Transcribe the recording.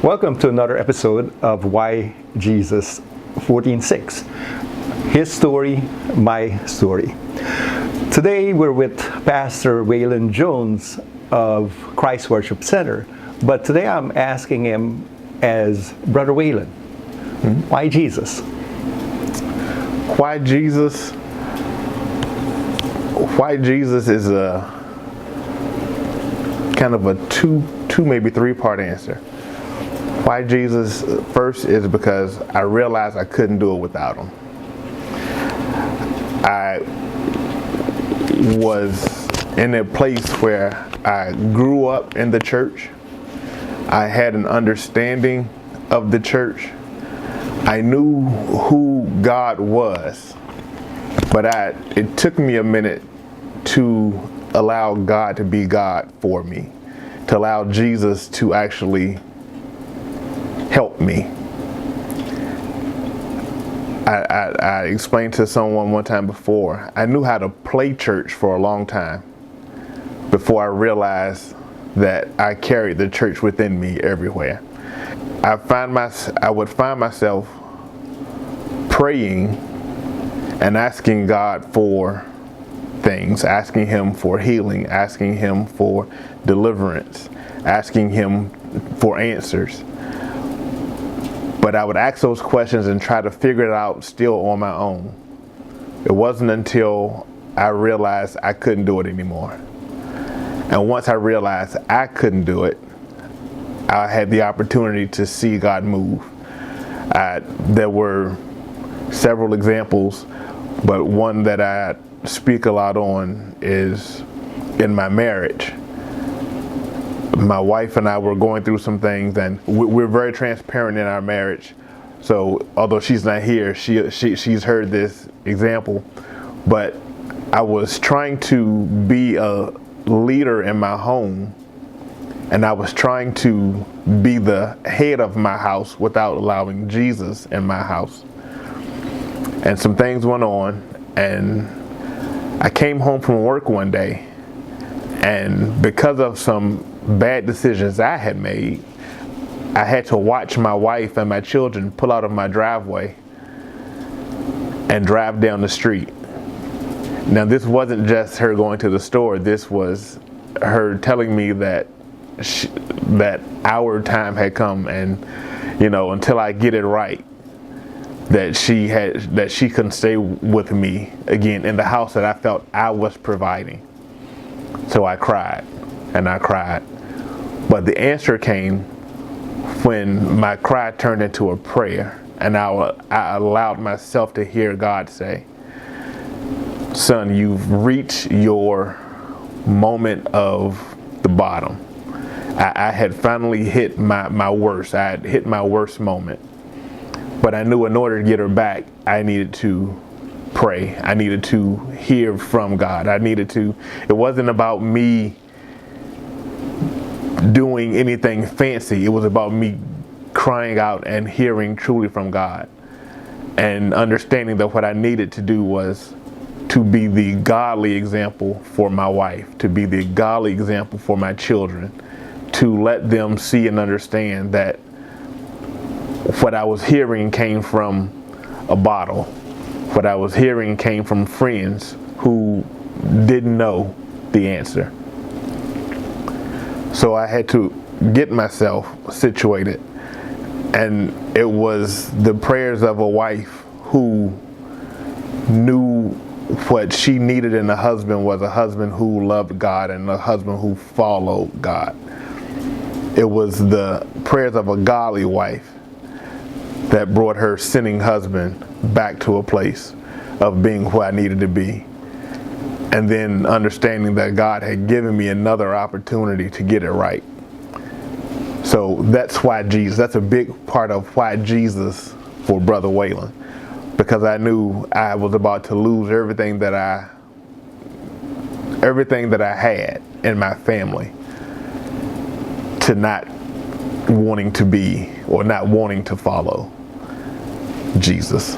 Welcome to another episode of Why Jesus 14:6. His story, my story. Today we're with Pastor Waylon Jones of Christ Worship Center, but today I'm asking him as Brother Waylon, why Jesus? Why Jesus? Why Jesus is a kind of a two maybe three-part answer. Why Jesus? First is because I realized I couldn't do it without him. I was in a place where I grew up in the church. I had an understanding of the church. I knew who God was, but it took me a minute to allow God to be God for me, to allow Jesus to actually help me. I explained to someone one time before, I knew how to play church for a long time before I realized that I carried the church within me everywhere. I would find myself praying and asking God for things, asking him for healing, asking him for deliverance, asking him for answers. But I would ask those questions and try to figure it out still on my own. It wasn't until I realized I couldn't do it anymore. And once I realized I couldn't do it, I had the opportunity to see God move. There were several examples, but one that I speak a lot on is in my marriage. My wife and I were going through some things, and we're very transparent in our marriage. So although she's not here, she's heard this example. But I was trying to be a leader in my home, and I was trying to be the head of my house without allowing Jesus in my house. And some things went on, and I came home from work one day, and because of some bad decisions I had made, I had to watch my wife and my children pull out of my driveway and drive down the street. Now, this wasn't just her going to the store. This was her telling me that that our time had come, and until I get it right, that she couldn't stay with me again in the house that I felt I was providing. So I cried and I cried. But the answer came when my cry turned into a prayer, and I allowed myself to hear God say, "Son, you've reached your moment of the bottom." I had finally hit my worst. I had hit my worst moment. But I knew in order to get her back, I needed to pray. I needed to hear from God. It wasn't about me doing anything fancy. It was about me crying out and hearing truly from God, and understanding that what I needed to do was to be the godly example for my wife, to be the godly example for my children, to let them see and understand that what I was hearing came from a bottle. What I was hearing came from friends who didn't know the answer. So I had to get myself situated, and it was the prayers of a wife who knew what she needed in a husband was a husband who loved God and a husband who followed God. It was the prayers of a godly wife that brought her sinning husband back to a place of being who I needed to be. And then understanding that God had given me another opportunity to get it right. So that's why Jesus, that's a big part of why Jesus for Brother Waylon. Because I knew I was about to lose everything that I had in my family to not wanting to be or not wanting to follow Jesus.